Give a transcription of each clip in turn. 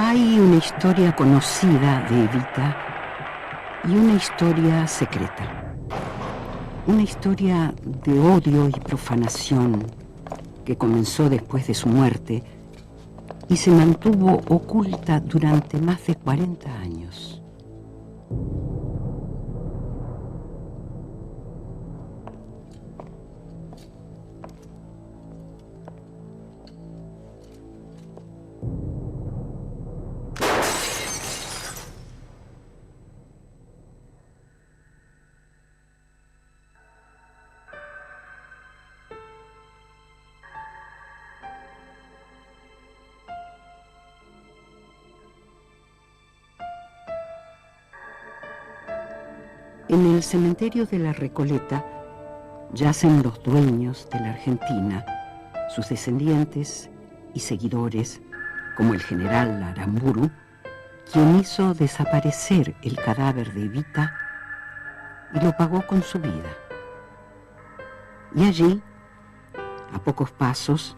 Hay una historia conocida de Evita y una historia secreta. Una historia de odio y profanación que comenzó después de su muerte y se mantuvo oculta durante más de 40 años. En el cementerio de la Recoleta yacen los dueños de la Argentina, sus descendientes y seguidores, como el general Aramburu, quien hizo desaparecer el cadáver de Evita y lo pagó con su vida. Y allí, a pocos pasos,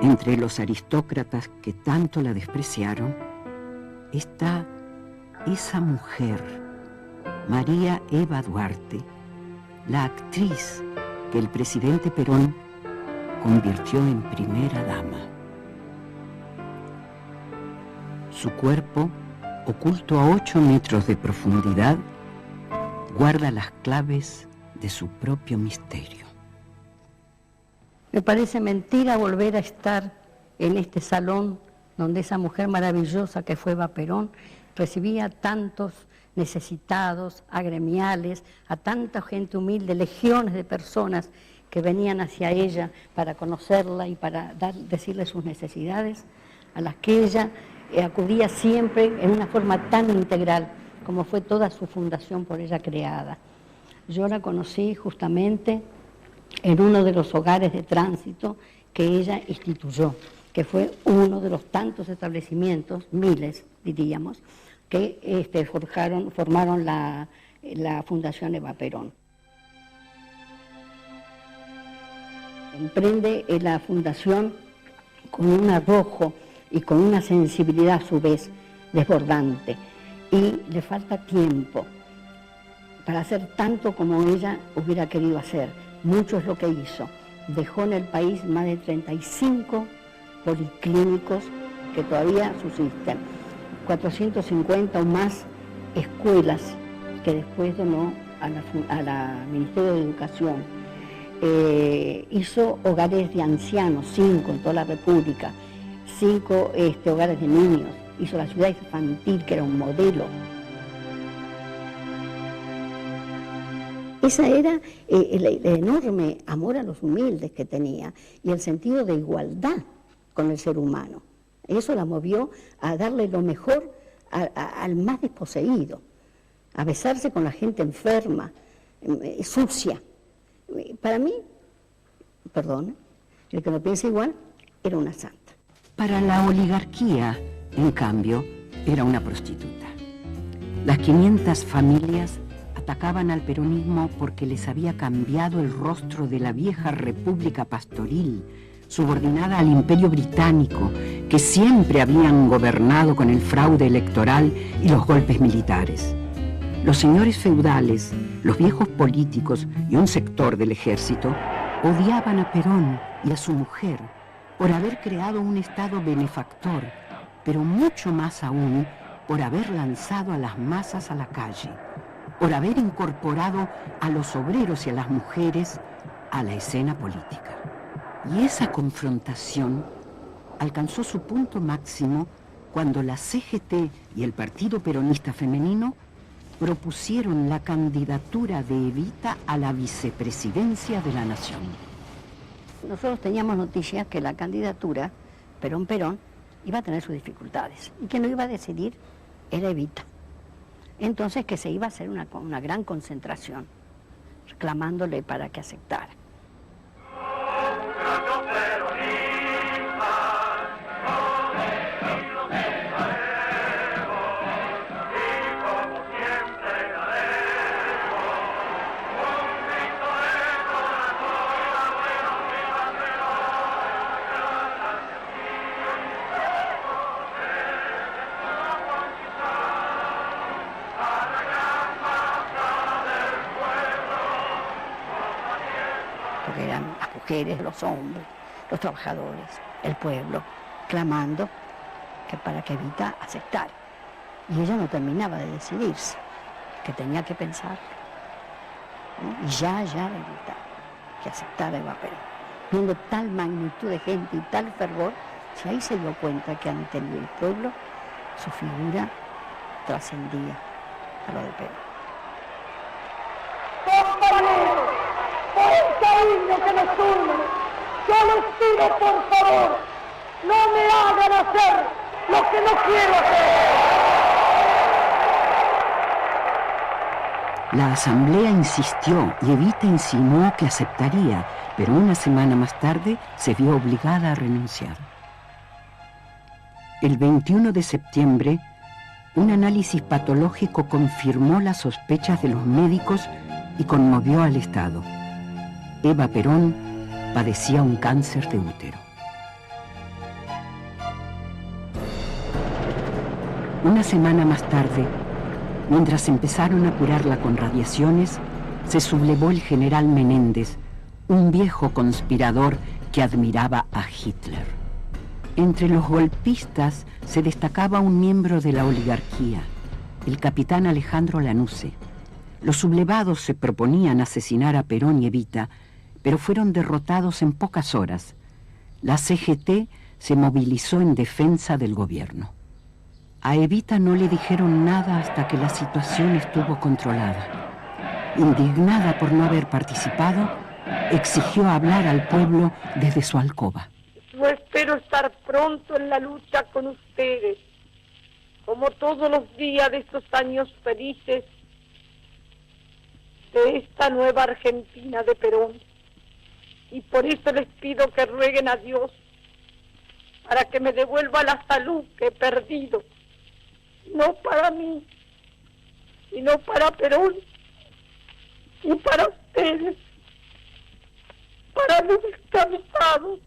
entre los aristócratas que tanto la despreciaron, está esa mujer, María Eva Duarte, la actriz que el presidente Perón convirtió en primera dama. Su cuerpo, oculto a 8 metros de profundidad, guarda las claves de su propio misterio. Me parece mentira volver a estar en este salón donde esa mujer maravillosa que fue Eva Perón recibía a tantos necesitados, agremiales, a tanta gente humilde, legiones de personas que venían hacia ella para conocerla y para decirle sus necesidades, a las que ella acudía siempre en una forma tan integral como fue toda su fundación por ella creada. Yo la conocí justamente en uno de los hogares de tránsito que ella instituyó, que fue uno de los tantos establecimientos, miles diríamos, que formaron la Fundación Eva Perón. Emprende la fundación con un arrojo y con una sensibilidad a su vez desbordante, y le falta tiempo para hacer tanto como ella hubiera querido hacer. Mucho es lo que hizo. Dejó en el país más de 35 policlínicos que todavía subsisten, 450 o más escuelas que después donó a la Ministerio de Educación. Hizo hogares de ancianos, 5 en toda la República, 5 hogares de niños. Hizo la ciudad infantil, que era un modelo. Esa era el enorme amor a los humildes que tenía y el sentido de igualdad con el ser humano. Eso la movió a darle lo mejor al más desposeído, a besarse con la gente enferma, sucia. Para mí, perdón, el que no piensa igual, era una santa. Para la oligarquía, en cambio, era una prostituta. Las 500 familias atacaban al peronismo porque les había cambiado el rostro de la vieja república pastoril, subordinada al imperio británico, que siempre habían gobernado con el fraude electoral y los golpes militares. Los señores feudales, los viejos políticos y un sector del ejército odiaban a Perón y a su mujer por haber creado un Estado benefactor, pero mucho más aún por haber lanzado a las masas a la calle, por haber incorporado a los obreros y a las mujeres a la escena política. Y esa confrontación alcanzó su punto máximo cuando la CGT y el Partido Peronista Femenino propusieron la candidatura de Evita a la vicepresidencia de la Nación. Nosotros teníamos noticias que la candidatura Perón-Perón iba a tener sus dificultades y que no iba a decidir era Evita. Entonces que se iba a hacer una gran concentración reclamándole para que aceptara. mujeres, los hombres, los trabajadores, el pueblo, clamando para que Evita aceptara. Y ella no terminaba de decidirse, que tenía que pensar, ¿no? Y ya Evita, que aceptara Eva Perón. Viendo tal magnitud de gente y tal fervor, si ahí se dio cuenta que ante el pueblo su figura trascendía a lo de Perón. Compañeros, por el cariño que nos une, yo les pido por favor, no me hagan hacer lo que no quiero hacer. La asamblea insistió y Evita insinuó que aceptaría, pero una semana más tarde se vio obligada a renunciar. El 21 de septiembre, un análisis patológico confirmó las sospechas de los médicos y conmovió al Estado. Eva Perón padecía un cáncer de útero. Una semana más tarde, mientras empezaron a curarla con radiaciones, se sublevó el general Menéndez, un viejo conspirador que admiraba a Hitler. Entre los golpistas se destacaba un miembro de la oligarquía, el capitán Alejandro Lanusse. Los sublevados se proponían asesinar a Perón y Evita, pero fueron derrotados en pocas horas. La CGT se movilizó en defensa del gobierno. A Evita no le dijeron nada hasta que la situación estuvo controlada. Indignada por no haber participado, exigió hablar al pueblo desde su alcoba. Yo espero estar pronto en la lucha con ustedes, como todos los días de estos años felices de esta nueva Argentina de Perón. Y por eso les pido que rueguen a Dios para que me devuelva la salud que he perdido. No para mí, sino para Perón y para ustedes, para los descansados.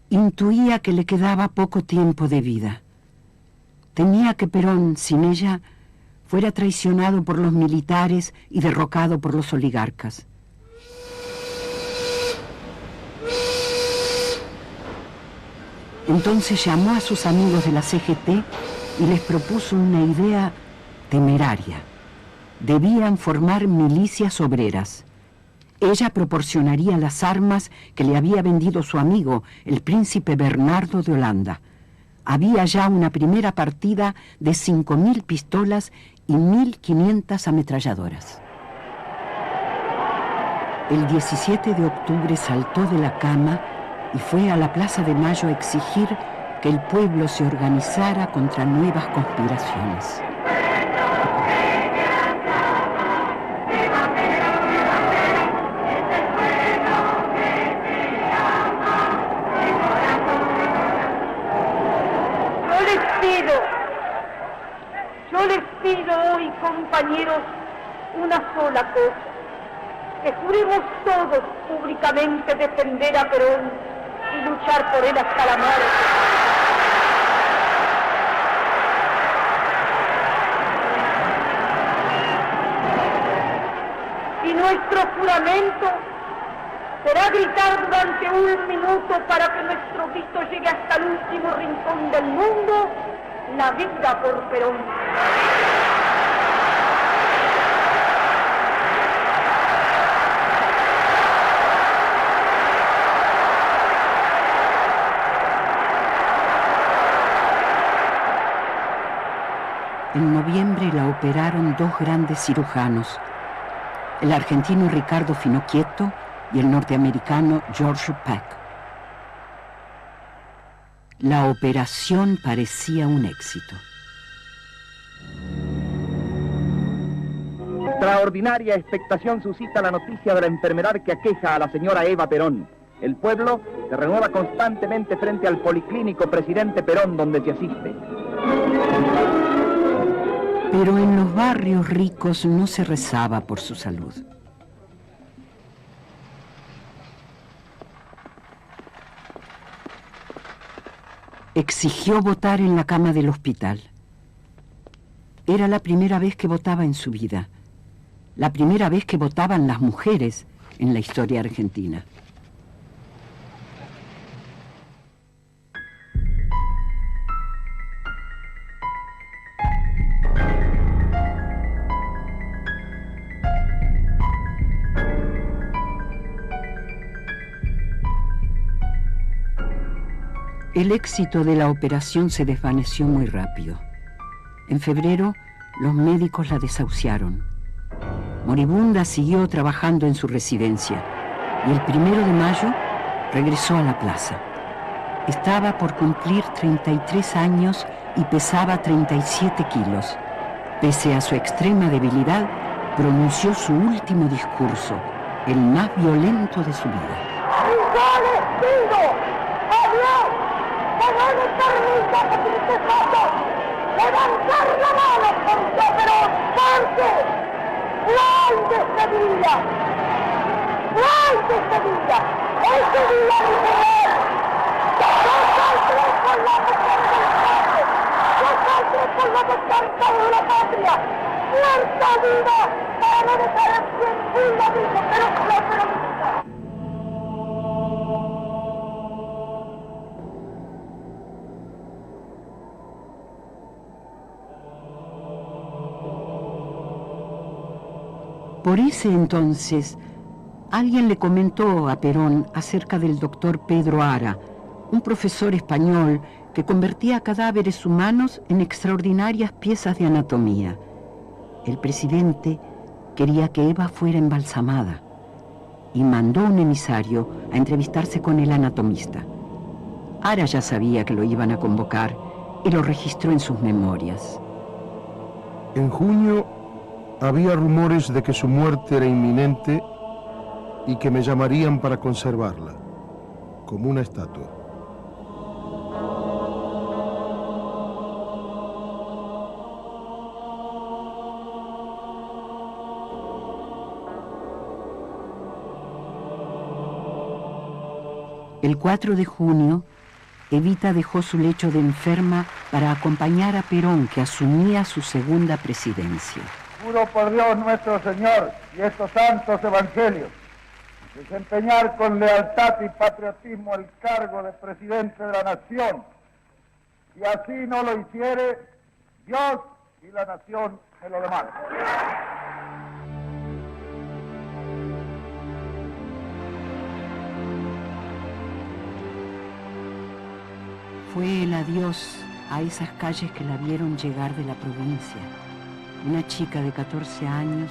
Intuía que le quedaba poco tiempo de vida. Temía que Perón, sin ella, fuera traicionado por los militares y derrocado por los oligarcas. Entonces llamó a sus amigos de la CGT y les propuso una idea temeraria. Debían formar milicias obreras. Ella proporcionaría las armas que le había vendido su amigo, el príncipe Bernardo de Holanda. Había ya una primera partida de 5.000 pistolas y 1.500 ametralladoras. El 17 de octubre saltó de la cama y fue a la Plaza de Mayo a exigir que el pueblo se organizara contra nuevas conspiraciones. Yo les pido hoy, compañeros, una sola cosa: que juremos todos públicamente defender a Perón y luchar por él hasta la muerte. Y nuestro juramento será gritar durante 1 minuto para que nuestro grito llegue hasta el último rincón del mundo: la vida por Perón. En noviembre la operaron 2 grandes cirujanos, el argentino Ricardo Finocchietto y el norteamericano George Peck. La operación parecía un éxito. Extraordinaria expectación suscita la noticia de la enfermedad que aqueja a la señora Eva Perón. El pueblo se renueva constantemente frente al policlínico Presidente Perón, donde se asiste. Pero en los barrios ricos no se rezaba por su salud. Exigió votar en la cama del hospital. Era la primera vez que votaba en su vida. La primera vez que votaban las mujeres en la historia argentina. El éxito de la operación se desvaneció muy rápido. En febrero, los médicos la desahuciaron. Moribunda siguió trabajando en su residencia y el 1 de mayo regresó a la plaza. Estaba por cumplir 33 años y pesaba 37 kilos. Pese a su extrema debilidad, pronunció su último discurso, el más violento de su vida. ¡Yo les pido a Dios que no me permita que triste foto levantar la mano contra Perón, porque no hay despedida, no hay despedida. Ese día mi mujer, yo saldré con la mujer del pueblo, yo saldré con la defensa de la patria, muerta viva, para no dejar a quien viva, dijo, pero peronista. Por ese entonces, alguien le comentó a Perón acerca del doctor Pedro Ara, un profesor español que convertía cadáveres humanos en extraordinarias piezas de anatomía. El presidente quería que Eva fuera embalsamada y mandó un emisario a entrevistarse con el anatomista. Ara ya sabía que lo iban a convocar y lo registró en sus memorias. En junio había rumores de que su muerte era inminente y que me llamarían para conservarla, como una estatua. El 4 de junio, Evita dejó su lecho de enferma para acompañar a Perón, que asumía su segunda presidencia. Juro por Dios nuestro Señor y estos santos evangelios desempeñar con lealtad y patriotismo el cargo de presidente de la nación. Si así no lo hiciere, Dios y la nación me lo demandan. Fue el adiós a esas calles que la vieron llegar de la provincia. Una chica de 14 años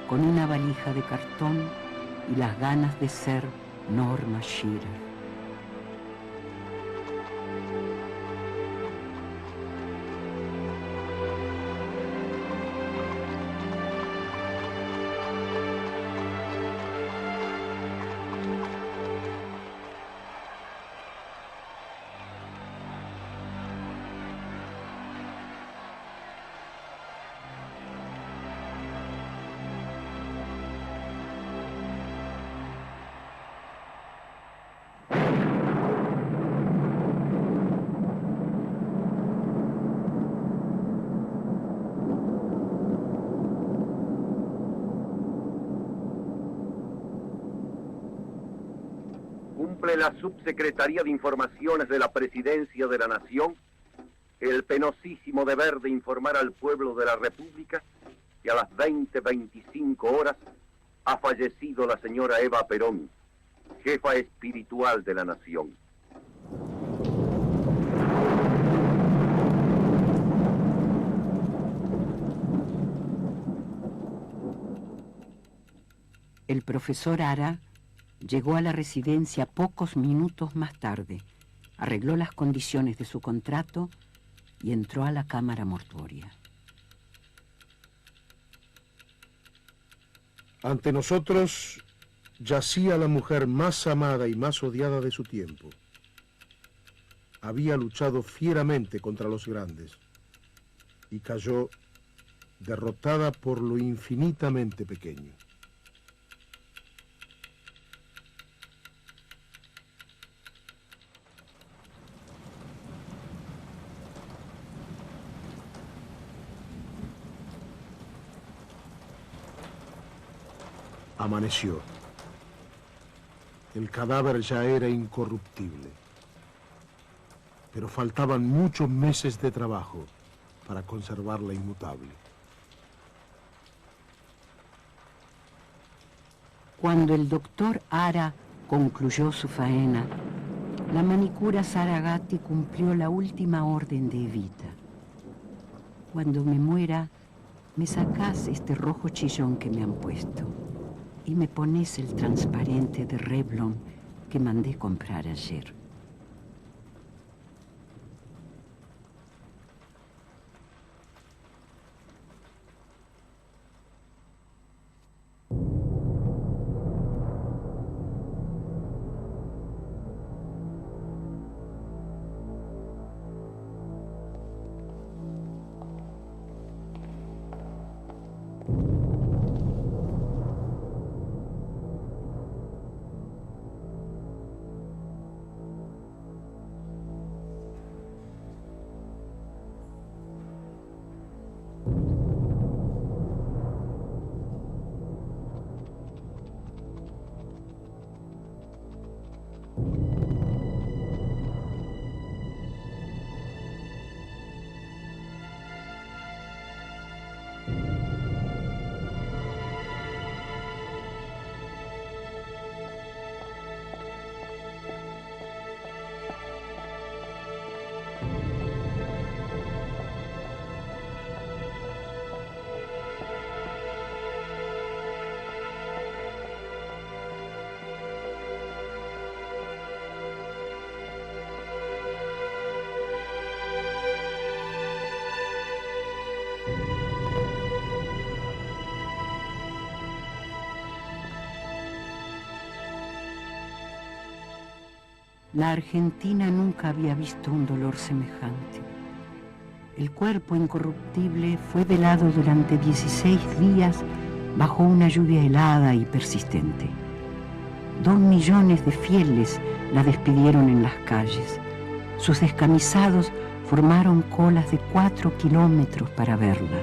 con una valija de cartón y las ganas de ser Norma Shearer. Cumple la Subsecretaría de Informaciones de la Presidencia de la Nación el penosísimo deber de informar al pueblo de la República que a las 20:25 horas ha fallecido la señora Eva Perón, jefa espiritual de la nación. El profesor Ara llegó a la residencia pocos minutos más tarde, arregló las condiciones de su contrato y entró a la cámara mortuoria. Ante nosotros yacía la mujer más amada y más odiada de su tiempo. Había luchado fieramente contra los grandes y cayó derrotada por lo infinitamente pequeño. Amaneció. El cadáver ya era incorruptible. Pero faltaban muchos meses de trabajo para conservarla inmutable. Cuando el doctor Ara concluyó su faena, la manicura Saragatti cumplió la última orden de Evita. Cuando me muera, me sacás este rojo chillón que me han puesto y me pones el transparente de Revlon que mandé comprar ayer. La Argentina nunca había visto un dolor semejante. El cuerpo incorruptible fue velado durante 16 días bajo una lluvia helada y persistente. 2 millones de fieles la despidieron en las calles. Sus descamisados formaron colas de 4 kilómetros para verla.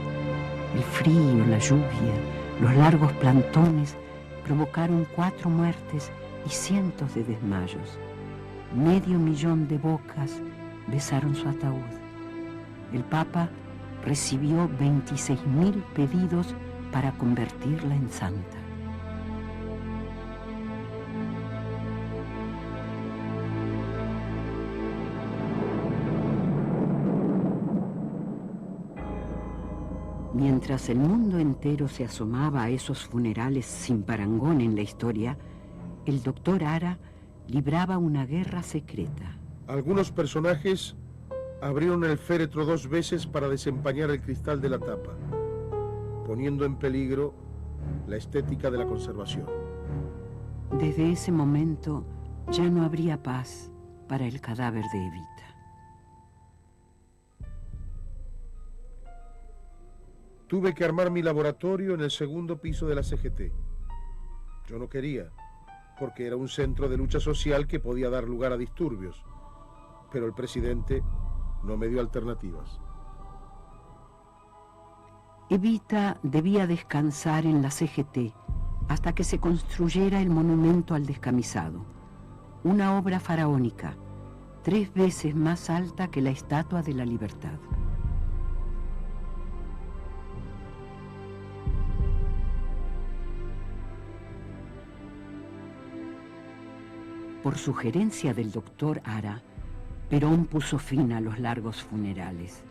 El frío, la lluvia, los largos plantones provocaron 4 muertes y cientos de desmayos. 500.000 de bocas besaron su ataúd. El Papa recibió 26.000 pedidos para convertirla en santa. Mientras el mundo entero se asomaba a esos funerales sin parangón en la historia, el doctor Ara libraba una guerra secreta. Algunos personajes abrieron el féretro 2 veces para desempañar el cristal de la tapa, poniendo en peligro la estética de la conservación. Desde ese momento ya no habría paz para el cadáver de Evita. Tuve que armar mi laboratorio en el 2º piso de la CGT. Yo no quería, porque era un centro de lucha social que podía dar lugar a disturbios, pero el presidente no me dio alternativas. Evita debía descansar en la CGT hasta que se construyera el monumento al descamisado, una obra faraónica, 3 veces más alta que la Estatua de la Libertad. Por sugerencia del doctor Ara, Perón puso fin a los largos funerales.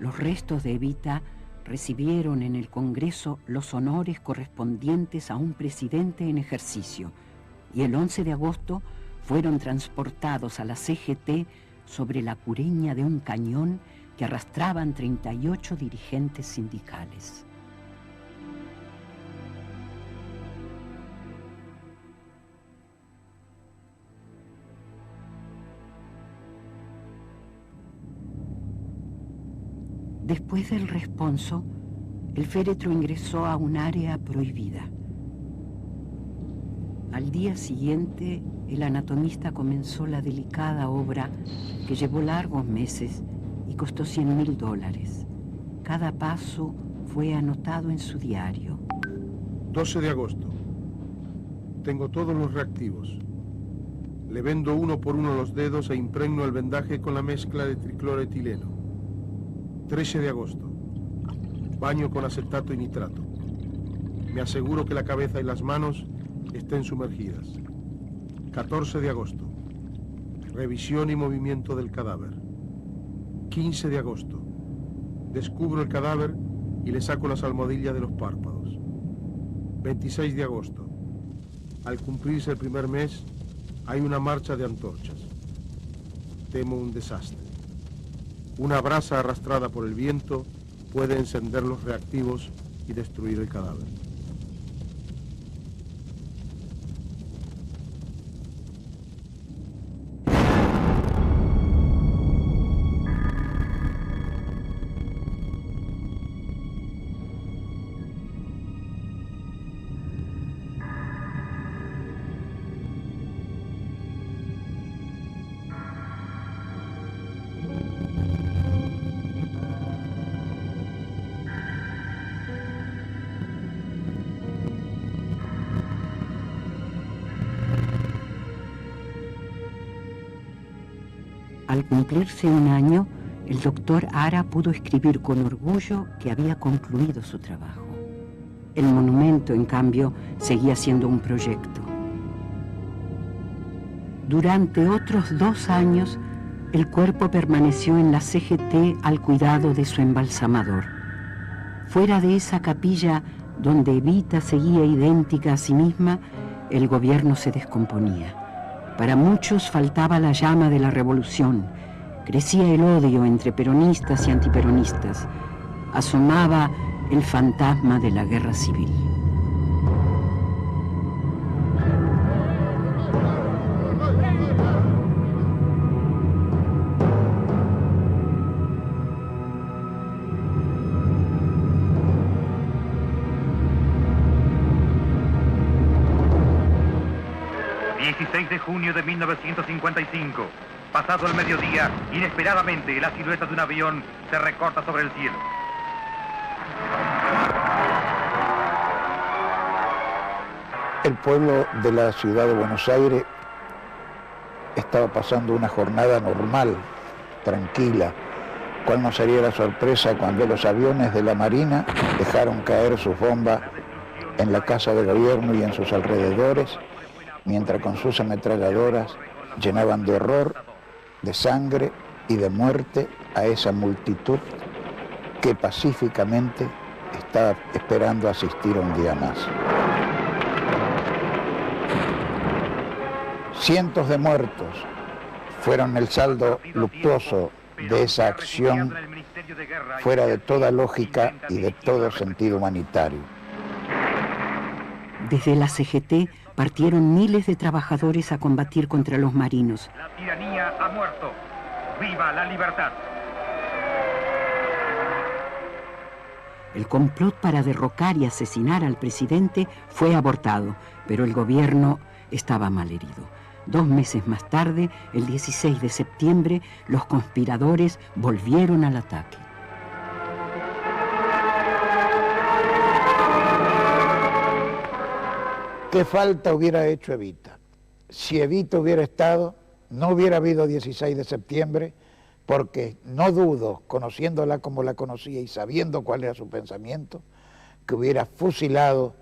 Los restos de Evita recibieron en el Congreso los honores correspondientes a un presidente en ejercicio y el 11 de agosto fueron transportados a la CGT sobre la cureña de un cañón que arrastraban 38 dirigentes sindicales. Después del responso, el féretro ingresó a un área prohibida. Al día siguiente, el anatomista comenzó la delicada obra que llevó largos meses y costó $100.000. Cada paso fue anotado en su diario. 12 de agosto. Tengo todos los reactivos. Le vendo uno por uno los dedos e impregno el vendaje con la mezcla de tricloretileno. 13 de agosto. Baño con acetato y nitrato. Me aseguro que la cabeza y las manos estén sumergidas. 14 de agosto. Revisión y movimiento del cadáver. 15 de agosto. Descubro el cadáver y le saco las almohadillas de los párpados. 26 de agosto. Al cumplirse el primer mes, hay una marcha de antorchas. Temo un desastre. Una brasa arrastrada por el viento puede encender los reactivos y destruir el cadáver. Al cumplirse un año, el doctor Ara pudo escribir con orgullo que había concluido su trabajo. El monumento, en cambio, seguía siendo un proyecto. Durante otros 2 años, el cuerpo permaneció en la CGT al cuidado de su embalsamador. Fuera de esa capilla, donde Evita seguía idéntica a sí misma, el gobierno se descomponía. Para muchos faltaba la llama de la revolución, crecía el odio entre peronistas y antiperonistas, asomaba el fantasma de la guerra civil. De junio de 1955. Pasado el mediodía, inesperadamente la silueta de un avión se recorta sobre el cielo. El pueblo de la ciudad de Buenos Aires estaba pasando una jornada normal, tranquila, cual no sería la sorpresa cuando los aviones de la Marina dejaron caer sus bombas en la Casa de Gobierno y en sus alrededores, mientras con sus ametralladoras llenaban de horror, de sangre y de muerte a esa multitud que pacíficamente estaba esperando asistir un día más. Cientos de muertos fueron el saldo luctuoso de esa acción fuera de toda lógica y de todo sentido humanitario. Desde la CGT partieron miles de trabajadores a combatir contra los marinos. La tiranía ha muerto. ¡Viva la libertad! El complot para derrocar y asesinar al presidente fue abortado, pero el gobierno estaba malherido. 2 meses más tarde, el 16 de septiembre, los conspiradores volvieron al ataque. ¿Qué falta hubiera hecho Evita? Si Evita hubiera estado, no hubiera habido 16 de septiembre, porque no dudo, conociéndola como la conocía y sabiendo cuál era su pensamiento, que hubiera fusilado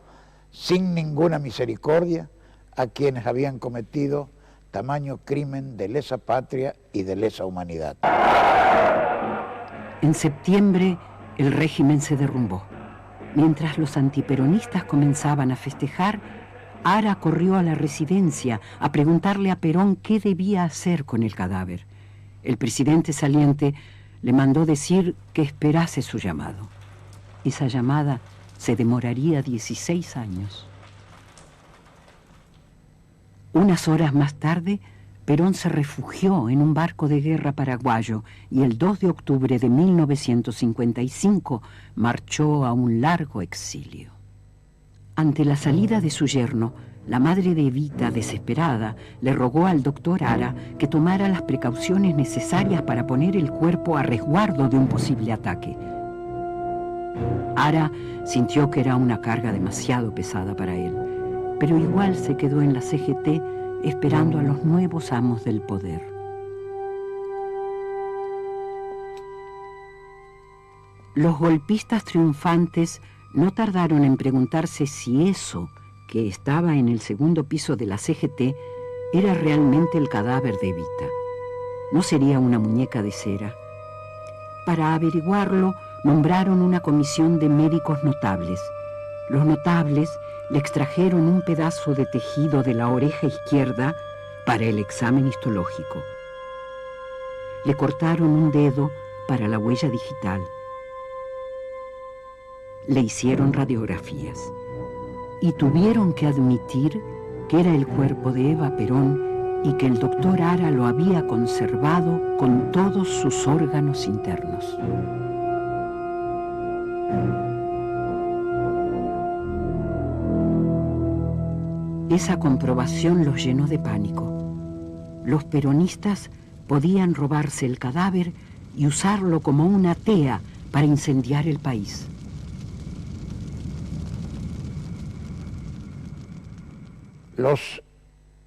sin ninguna misericordia a quienes habían cometido tamaño crimen de lesa patria y de lesa humanidad. En septiembre, el régimen se derrumbó. Mientras los antiperonistas comenzaban a festejar, Ara corrió a la residencia a preguntarle a Perón qué debía hacer con el cadáver. El presidente saliente le mandó decir que esperase su llamado. Esa llamada se demoraría 16 años. Unas horas más tarde, Perón se refugió en un barco de guerra paraguayo y el 2 de octubre de 1955 marchó a un largo exilio. Ante la salida de su yerno, la madre de Evita, desesperada, le rogó al doctor Ara que tomara las precauciones necesarias para poner el cuerpo a resguardo de un posible ataque. Ara sintió que era una carga demasiado pesada para él, pero igual se quedó en la CGT esperando a los nuevos amos del poder. Los golpistas triunfantes no tardaron en preguntarse si eso que estaba en el segundo piso de la CGT era realmente el cadáver de Evita. No sería una muñeca de cera. Para averiguarlo, nombraron una comisión de médicos notables. Los notables le extrajeron un pedazo de tejido de la oreja izquierda para el examen histológico. Le cortaron un dedo para la huella digital. Le hicieron radiografías y tuvieron que admitir que era el cuerpo de Eva Perón y que el doctor Ara lo había conservado con todos sus órganos internos. Esa comprobación los llenó de pánico. Los peronistas podían robarse el cadáver y usarlo como una tea para incendiar el país. Los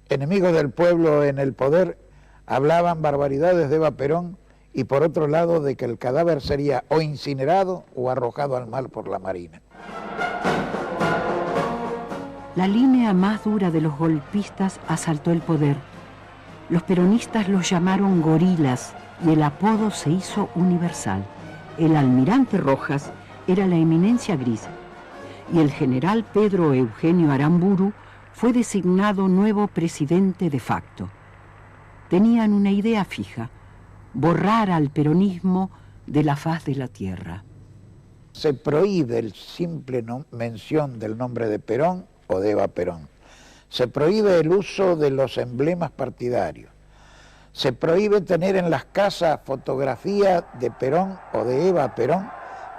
enemigos del pueblo en el poder hablaban barbaridades de Eva Perón y por otro lado de que el cadáver sería o incinerado o arrojado al mar por la Marina. La línea más dura de los golpistas asaltó el poder. Los peronistas los llamaron gorilas y el apodo se hizo universal. El almirante Rojas era la eminencia gris y el general Pedro Eugenio Aramburu fue designado nuevo presidente de facto. Tenían una idea fija: borrar al peronismo de la faz de la tierra. Se prohíbe el simple mención del nombre de Perón o de Eva Perón. Se prohíbe el uso de los emblemas partidarios. Se prohíbe tener en las casas fotografías de Perón o de Eva Perón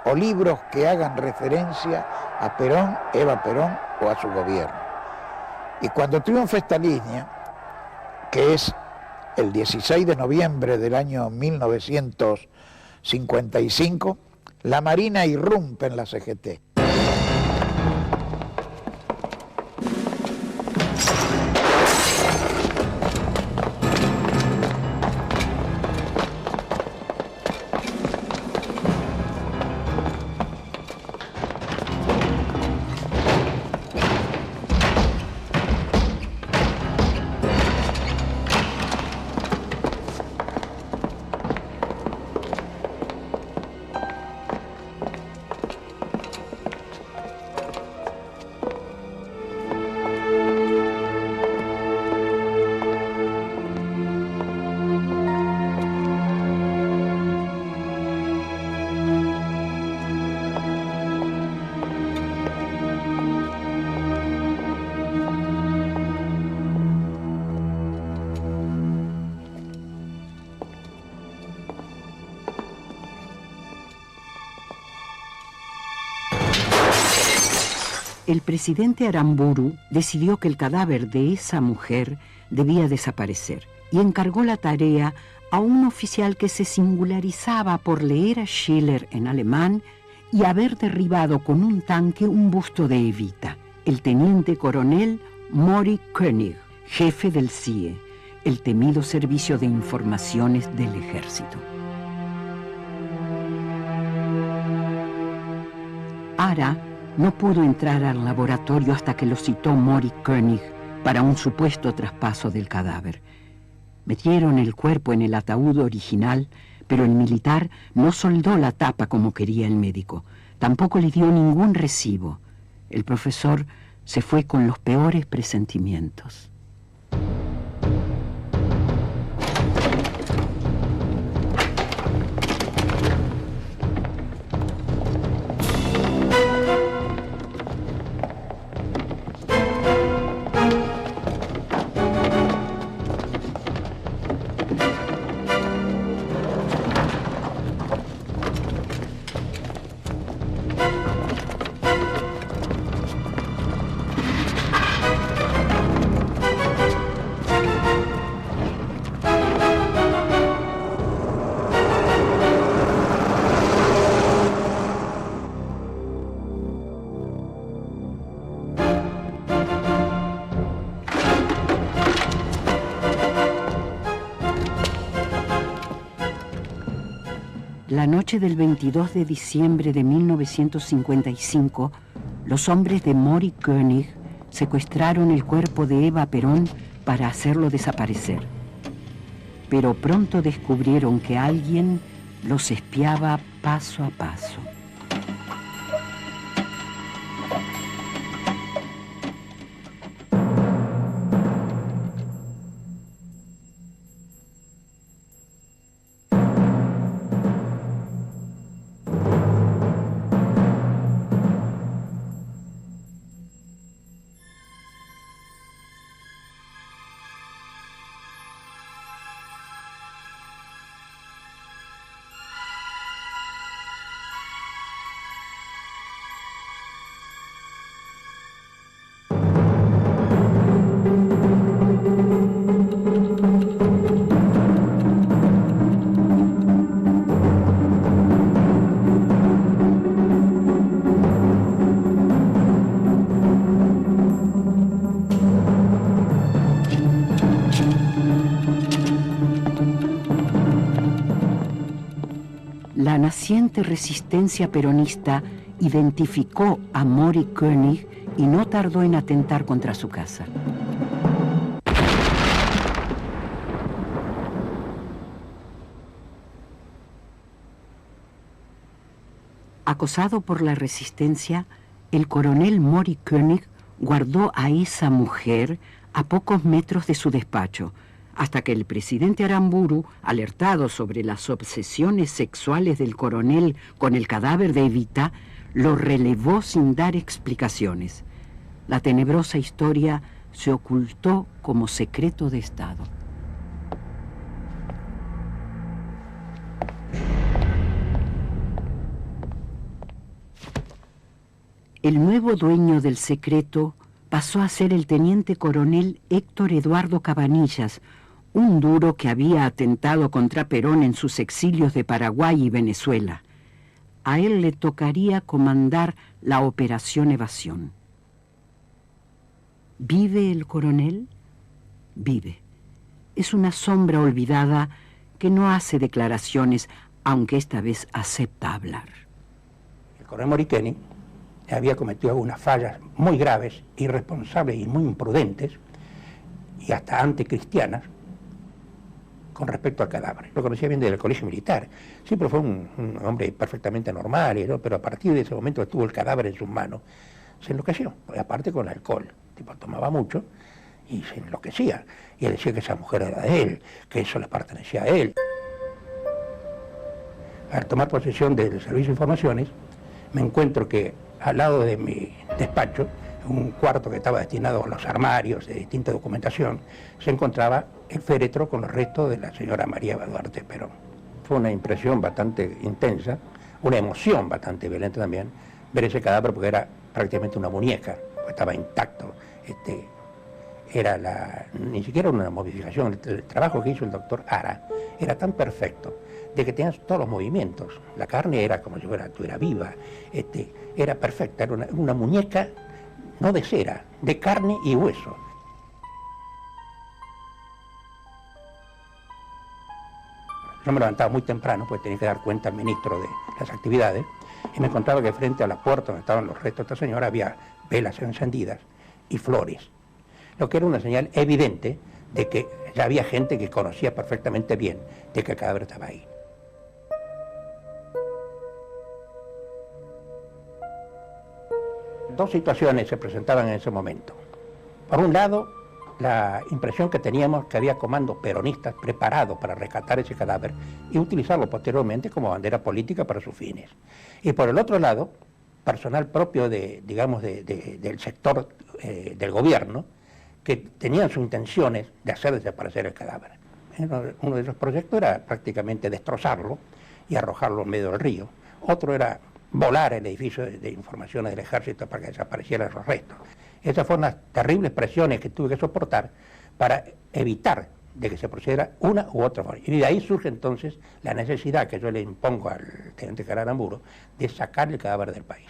o libros que hagan referencia a Perón, Eva Perón o a su gobierno. Y cuando triunfa esta línea, que es el 16 de noviembre del año 1955, la Marina irrumpe en la CGT. El presidente Aramburu decidió que el cadáver de esa mujer debía desaparecer y encargó la tarea a un oficial que se singularizaba por leer a Schiller en alemán y haber derribado con un tanque un busto de Evita, el teniente coronel Mori König, jefe del CIE, el temido servicio de informaciones del ejército. Ara no pudo entrar al laboratorio hasta que lo citó Mori König para un supuesto traspaso del cadáver. Metieron el cuerpo en el ataúd original, pero el militar no soldó la tapa como quería el médico. Tampoco le dio ningún recibo. El profesor se fue con los peores presentimientos. La noche del 22 de diciembre de 1955, los hombres de Mori König secuestraron el cuerpo de Eva Perón para hacerlo desaparecer. Pero pronto descubrieron que alguien los espiaba paso a paso. La naciente resistencia peronista identificó a Mori König y no tardó en atentar contra su casa. Acosado por la resistencia, el coronel Mori König guardó a esa mujer a pocos metros de su despacho, hasta que el presidente Aramburu, alertado sobre las obsesiones sexuales del coronel con el cadáver de Evita, lo relevó sin dar explicaciones. La tenebrosa historia se ocultó como secreto de Estado. El nuevo dueño del secreto pasó a ser el teniente coronel Héctor Eduardo Cabanillas, un duro que había atentado contra Perón en sus exilios de Paraguay y Venezuela. A él le tocaría comandar la Operación Evasión. ¿Vive el coronel? Vive. Es una sombra olvidada que no hace declaraciones, aunque esta vez acepta hablar. El coronel Mori König había cometido algunas fallas muy graves, irresponsables y muy imprudentes, y hasta anticristianas, con respecto al cadáver. Lo conocía bien desde el colegio militar. Siempre fue un hombre perfectamente normal, ¿no? Pero a partir de ese momento que tuvo el cadáver en sus manos, se enloqueció. Aparte con el alcohol. El tipo tomaba mucho y se enloquecía. Y él decía que esa mujer era de él, que eso le pertenecía a él. Al tomar posesión del Servicio de Informaciones, me encuentro que al lado de mi despacho, un cuarto que estaba destinado a los armarios de distinta documentación, se encontraba el féretro con los restos de la señora María Eva Duarte Perón. Fue una impresión bastante intensa, una emoción bastante violenta también, ver ese cadáver porque era prácticamente una muñeca, porque estaba intacto. Ni siquiera una modificación, el trabajo que hizo el doctor Ara era tan perfecto, de que tenían todos los movimientos. La carne era como si estuviera viva, era perfecta, era una muñeca no de cera, de carne y hueso. Yo me levantaba muy temprano, pues tenía que dar cuenta al ministro de las actividades, y me encontraba que frente a la puerta donde estaban los restos de esta señora había velas encendidas y flores, lo que era una señal evidente de que ya había gente que conocía perfectamente bien de que el cadáver estaba ahí. Dos situaciones se presentaban en ese momento. Por un lado, la impresión que teníamos que había comandos peronistas preparados para rescatar ese cadáver y utilizarlo posteriormente como bandera política para sus fines. Y por el otro lado, personal propio del sector del gobierno, que tenían sus intenciones de hacer desaparecer el cadáver. Uno de esos proyectos era prácticamente destrozarlo y arrojarlo en medio del río. Otro era volar el edificio de informaciones del ejército para que desaparecieran los restos. Esas fueron las terribles presiones que tuve que soportar para evitar de que se procediera una u otra forma. Y de ahí surge entonces la necesidad que yo le impongo al teniente general Aramburu de sacar el cadáver del país.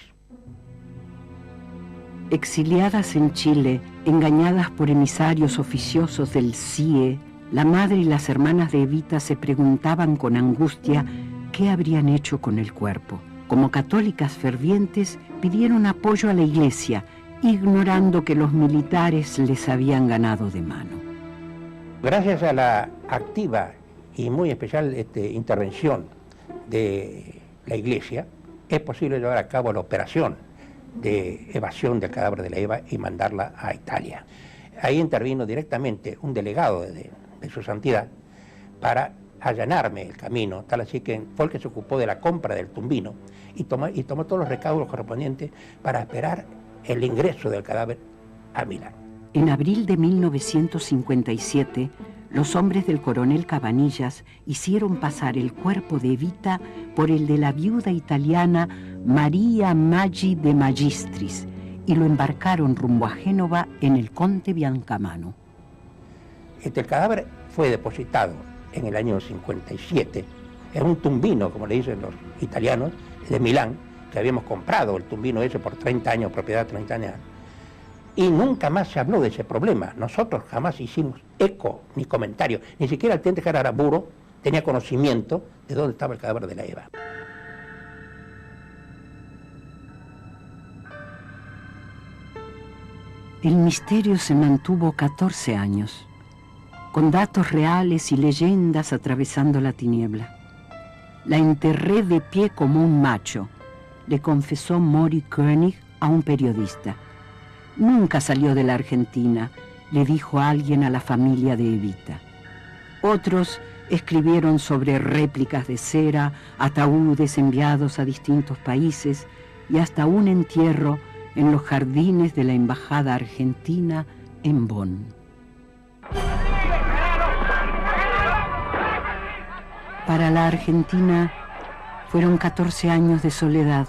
Exiliadas en Chile, engañadas por emisarios oficiosos del CIE, la madre y las hermanas de Evita se preguntaban con angustia qué habrían hecho con el cuerpo. Como católicas fervientes, pidieron apoyo a la iglesia, ignorando que los militares les habían ganado de mano. Gracias a la activa y muy especial intervención de la iglesia, es posible llevar a cabo la operación de evasión del cadáver de la Eva y mandarla a Italia. Ahí intervino directamente un delegado de su santidad para allanarme el camino, tal así que fue el que se ocupó de la compra del tumbino y tomó todos los recaudos correspondientes para esperar el ingreso del cadáver a Milán. En abril de 1957, los hombres del coronel Cabanillas hicieron pasar el cuerpo de Evita por el de la viuda italiana Maria Maggi de Magistris y lo embarcaron rumbo a Génova en el Conte Biancamano. El cadáver fue depositado en el año 57 en un tumbino, como le dicen los italianos, de Milán, que habíamos comprado el tumbino ese por 30 años, propiedad de 30 años. Y nunca más se habló de ese problema. Nosotros jamás hicimos eco ni comentario. Ni siquiera el teniente general Aramburu tenía conocimiento de dónde estaba el cadáver de la Eva. El misterio se mantuvo 14 años, con datos reales y leyendas atravesando la tiniebla. La enterré de pie como un macho, le confesó Mori Koenig a un periodista. Nunca salió de la Argentina, le dijo alguien a la familia de Evita. Otros escribieron sobre réplicas de cera, ataúdes enviados a distintos países y hasta un entierro en los jardines de la Embajada Argentina en Bonn. Para la Argentina fueron 14 años de soledad,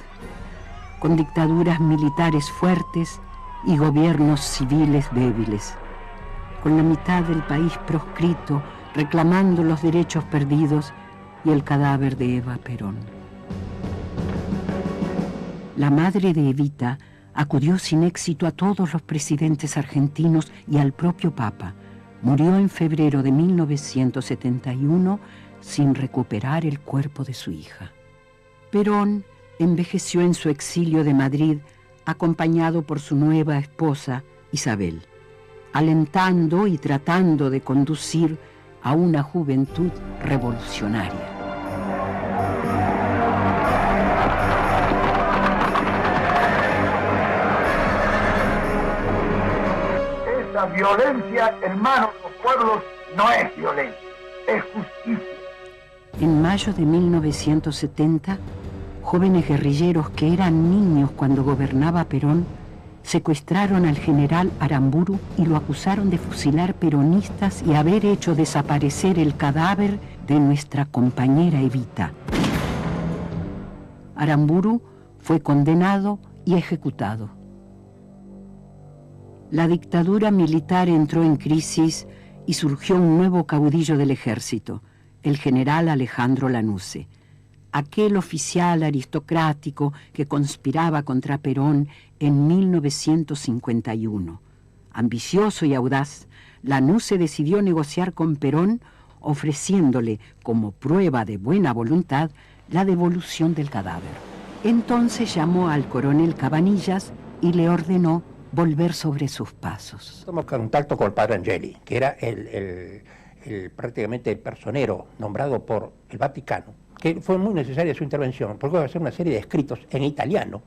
con dictaduras militares fuertes y gobiernos civiles débiles, con la mitad del país proscrito, reclamando los derechos perdidos y el cadáver de Eva Perón. La madre de Evita acudió sin éxito a todos los presidentes argentinos y al propio Papa. Murió en febrero de 1971 sin recuperar el cuerpo de su hija. Perón envejeció en su exilio de Madrid, acompañado por su nueva esposa, Isabel, alentando y tratando de conducir a una juventud revolucionaria. Esa violencia en manos de los pueblos no es violencia, es justicia. En mayo de 1970, jóvenes guerrilleros que eran niños cuando gobernaba Perón secuestraron al general Aramburu y lo acusaron de fusilar peronistas y haber hecho desaparecer el cadáver de nuestra compañera Evita. Aramburu fue condenado y ejecutado. La dictadura militar entró en crisis y surgió un nuevo caudillo del ejército, el general Alejandro Lanusse, aquel oficial aristocrático que conspiraba contra Perón en 1951. Ambicioso y audaz, Lanusse decidió negociar con Perón, ofreciéndole como prueba de buena voluntad la devolución del cadáver. Entonces llamó al coronel Cabanillas y le ordenó volver sobre sus pasos. Tomó contacto con el padre Angeli, que era prácticamente el personero nombrado por el Vaticano, que fue muy necesaria su intervención, porque iba a hacer una serie de escritos en italiano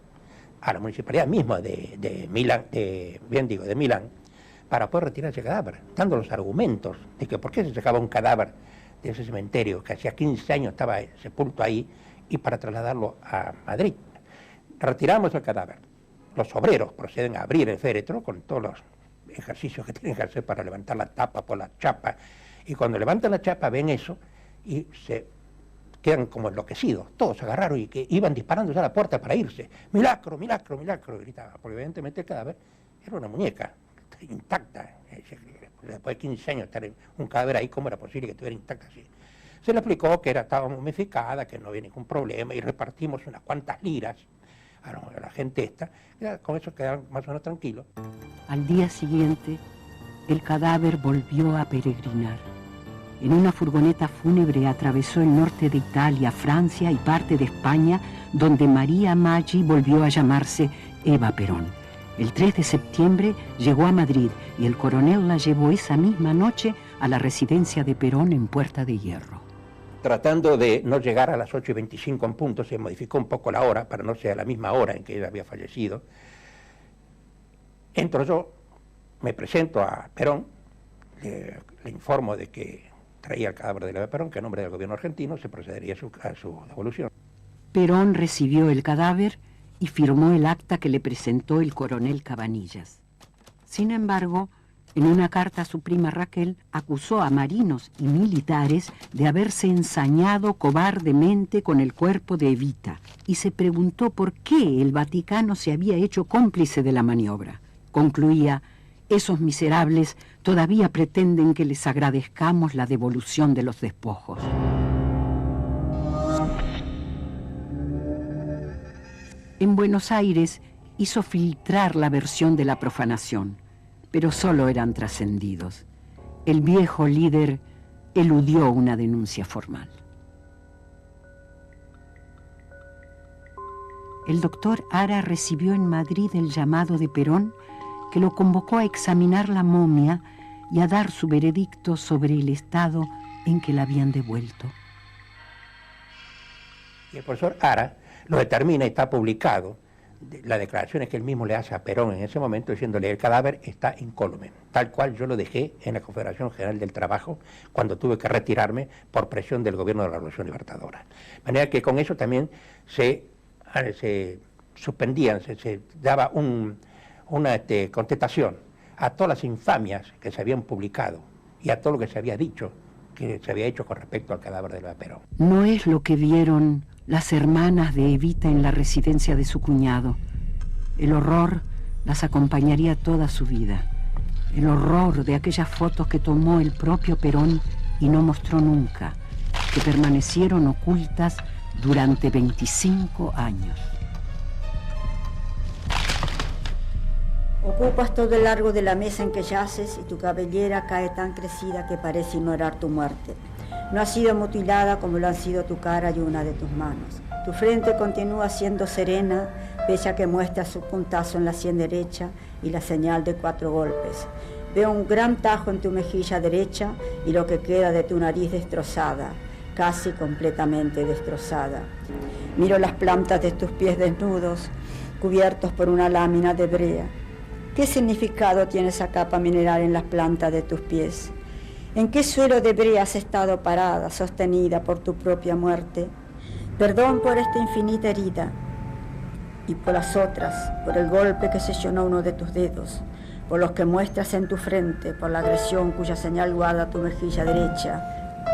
a la municipalidad misma de Milán, para poder retirar ese cadáver, dando los argumentos de que por qué se sacaba un cadáver de ese cementerio que hacía 15 años estaba sepulto ahí, y para trasladarlo a Madrid. Retiramos el cadáver. Los obreros proceden a abrir el féretro con todos los ejercicios que tienen que hacer para levantar la tapa por la chapa, y cuando levantan la chapa ven eso y se quedan como enloquecidos. Todos se agarraron y que iban disparando ya a la puerta para irse. ¡Milagro, milagro, milagro!, gritaba, porque evidentemente el cadáver era una muñeca intacta. Después de 15 años estar en un cadáver ahí, ¿cómo era posible que estuviera intacta así? Se le explicó que estaba momificada, que no había ningún problema, y repartimos unas cuantas liras a la gente esta, ya con eso quedaron más o menos tranquilos. Al día siguiente, el cadáver volvió a peregrinar. En una furgoneta fúnebre atravesó el norte de Italia, Francia y parte de España, donde María Maggi volvió a llamarse Eva Perón. El 3 de septiembre llegó a Madrid y el coronel la llevó esa misma noche a la residencia de Perón en Puerta de Hierro. Tratando de no llegar a las 8:25 en punto, se modificó un poco la hora para no ser a la misma hora en que ella había fallecido. Entro yo, me presento a Perón, le informo de que traía el cadáver de Eva Perón, que en nombre del gobierno argentino se procedería a su devolución. Perón recibió el cadáver y firmó el acta que le presentó el coronel Cabanillas. Sin embargo, en una carta a su prima Raquel, acusó a marinos y militares de haberse ensañado cobardemente con el cuerpo de Evita y se preguntó por qué el Vaticano se había hecho cómplice de la maniobra. Concluía: esos miserables todavía pretenden que les agradezcamos la devolución de los despojos. En Buenos Aires hizo filtrar la versión de la profanación, pero solo eran trascendidos. El viejo líder eludió una denuncia formal. El doctor Ara recibió en Madrid el llamado de Perón, que lo convocó a examinar la momia y a dar su veredicto sobre el estado en que la habían devuelto. Y el profesor Ara lo determina y está publicado, las declaraciones que él mismo le hace a Perón en ese momento, diciéndole: el cadáver está incólume, tal cual yo lo dejé en la Confederación General del Trabajo cuando tuve que retirarme por presión del gobierno de la Revolución Libertadora. De manera que con eso también se suspendían, se daba una contestación a todas las infamias que se habían publicado y a todo lo que se había dicho que se había hecho con respecto al cadáver de Eva Perón. No es lo que vieron las hermanas de Evita en la residencia de su cuñado. El horror las acompañaría toda su vida. El horror de aquellas fotos que tomó el propio Perón y no mostró nunca, que permanecieron ocultas durante 25 años. Ocupas todo el largo de la mesa en que yaces y tu cabellera cae tan crecida que parece ignorar tu muerte. No ha sido mutilada como lo han sido tu cara y una de tus manos. Tu frente continúa siendo serena, pese a que muestra su puntazo en la sien derecha y la señal de 4 golpes. Veo un gran tajo en tu mejilla derecha y lo que queda de tu nariz destrozada, casi completamente destrozada. Miro las plantas de tus pies desnudos, cubiertos por una lámina de brea. ¿Qué significado tiene esa capa mineral en las plantas de tus pies? ¿En qué suelo de brea has estado parada, sostenida por tu propia muerte? Perdón por esta infinita herida y por las otras, por el golpe que sesionó uno de tus dedos, por los que muestras en tu frente, por la agresión cuya señal guarda tu mejilla derecha,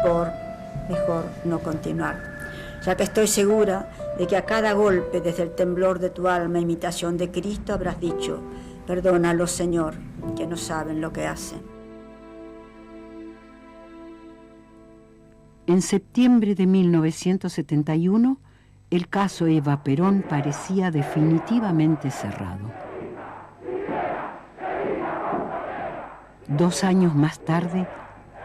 por mejor no continuar, ya que estoy segura de que a cada golpe, desde el temblor de tu alma, imitación de Cristo, habrás dicho: perdónalos, Señor, que no saben lo que hacen. En septiembre de 1971, el caso Eva Perón parecía definitivamente cerrado. 2 años más tarde,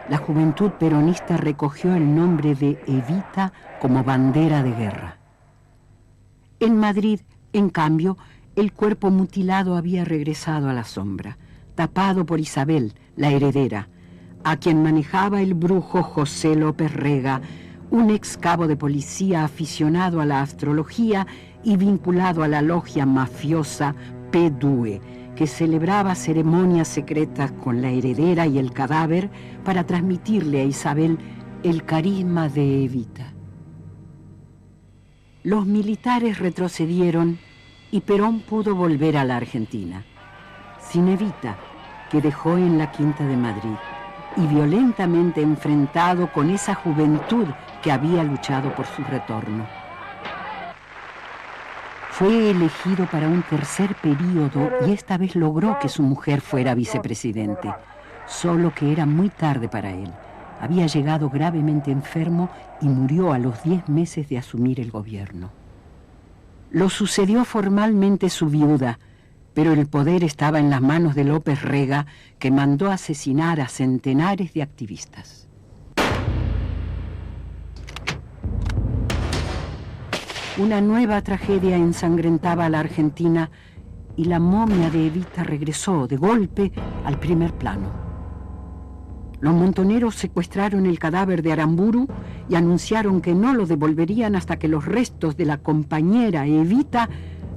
la juventud peronista recogió el nombre de Evita como bandera de guerra. En Madrid, en cambio, el cuerpo mutilado había regresado a la sombra, tapado por Isabel, la heredera, a quien manejaba el brujo José López Rega, un ex cabo de policía aficionado a la astrología y vinculado a la logia mafiosa P2, que celebraba ceremonias secretas con la heredera y el cadáver para transmitirle a Isabel el carisma de Evita. Los militares retrocedieron y Perón pudo volver a la Argentina, sin Evita, que dejó en la Quinta de Madrid, y violentamente enfrentado con esa juventud que había luchado por su retorno. Fue elegido para un tercer período y esta vez logró que su mujer fuera vicepresidente, solo que era muy tarde para él. Había llegado gravemente enfermo y murió a los 10 meses de asumir el gobierno. Lo sucedió formalmente su viuda, pero el poder estaba en las manos de López Rega, que mandó asesinar a centenares de activistas. Una nueva tragedia ensangrentaba a la Argentina y la momia de Evita regresó de golpe al primer plano. Los montoneros secuestraron el cadáver de Aramburu y anunciaron que no lo devolverían hasta que los restos de la compañera Evita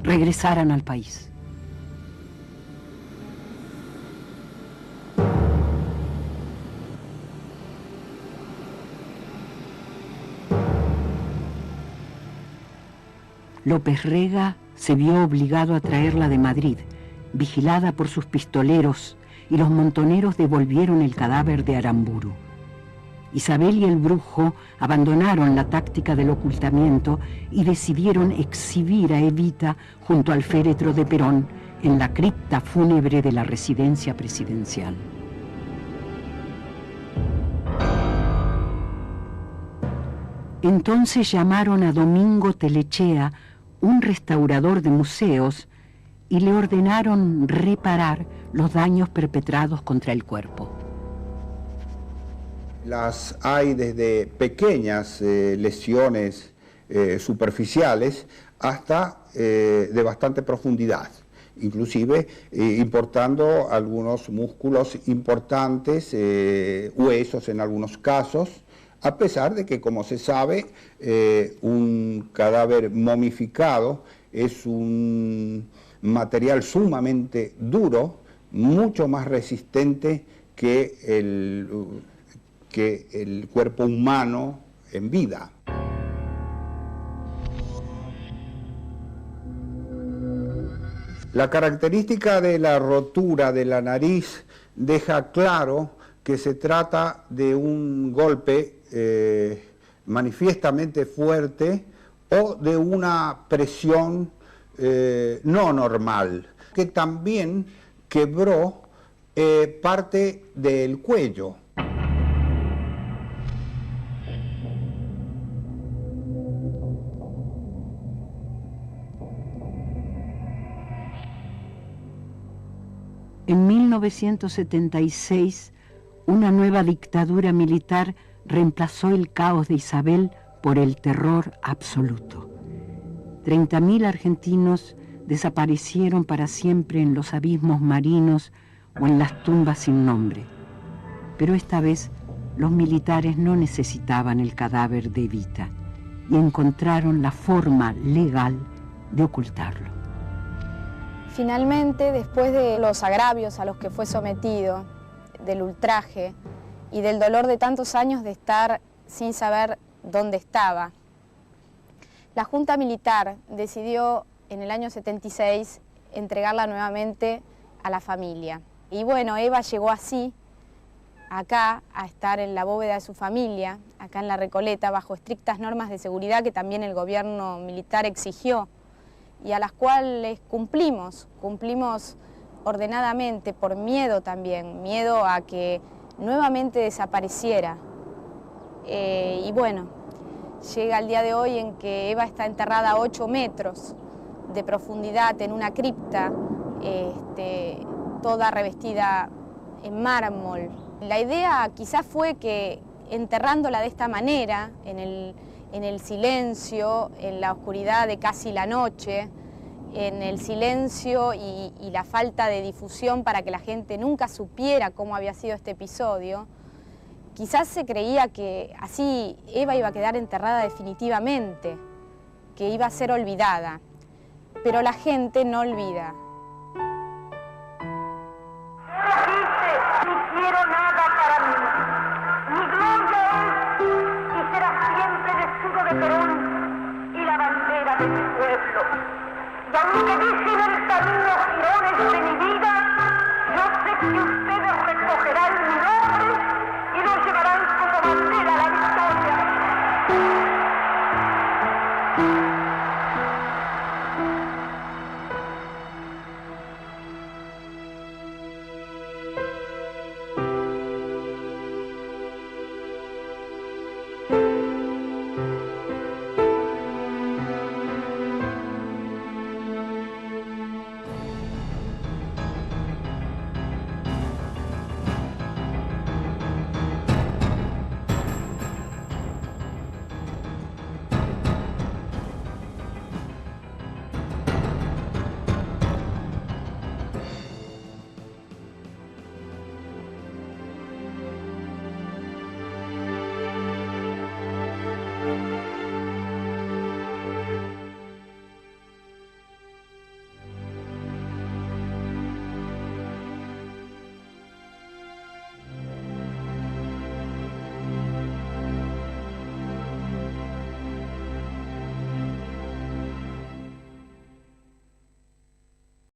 regresaran al país. López Rega se vio obligado a traerla de Madrid, vigilada por sus pistoleros, y los montoneros devolvieron el cadáver de Aramburu. Isabel y el brujo abandonaron la táctica del ocultamiento y decidieron exhibir a Evita junto al féretro de Perón en la cripta fúnebre de la residencia presidencial. Entonces llamaron a Domingo Telechea, un restaurador de museos, y le ordenaron reparar los daños perpetrados contra el cuerpo. Las hay desde pequeñas lesiones superficiales hasta de bastante profundidad, inclusive importando algunos músculos importantes, huesos en algunos casos, a pesar de que, como se sabe, un cadáver momificado es un material sumamente duro, mucho más resistente que el cuerpo humano en vida. La característica de la rotura de la nariz deja claro que se trata de un golpe manifiestamente fuerte o de una presión no normal, que también quebró parte del cuello. En 1976, una nueva dictadura militar reemplazó el caos de Isabel por el terror absoluto. 30.000 argentinos desaparecieron para siempre en los abismos marinos o en las tumbas sin nombre. Pero esta vez los militares no necesitaban el cadáver de Evita y encontraron la forma legal de ocultarlo. Finalmente, después de los agravios a los que fue sometido, del ultraje y del dolor de tantos años de estar sin saber dónde estaba, la Junta Militar decidió en el año 76 entregarla nuevamente a la familia. Y bueno, Eva llegó así, acá, a estar en la bóveda de su familia, acá en La Recoleta, bajo estrictas normas de seguridad que también el gobierno militar exigió y a las cuales cumplimos ordenadamente, por miedo también, miedo a que nuevamente desapareciera. Y bueno, llega el día de hoy en que Eva está enterrada a 8 metros de profundidad en una cripta, toda revestida en mármol. La idea quizás fue que enterrándola de esta manera, en el silencio, en la oscuridad de casi la noche, en el silencio y la falta de difusión para que la gente nunca supiera cómo había sido este episodio, quizás se creía que así Eva iba a quedar enterrada definitivamente, que iba a ser olvidada, pero la gente no olvida. No quiero nada para mí. Mi gloria es y será siempre el escudo de Perón y la bandera de mi pueblo. Y aunque dicen el camino girones de mi vida, yo sé que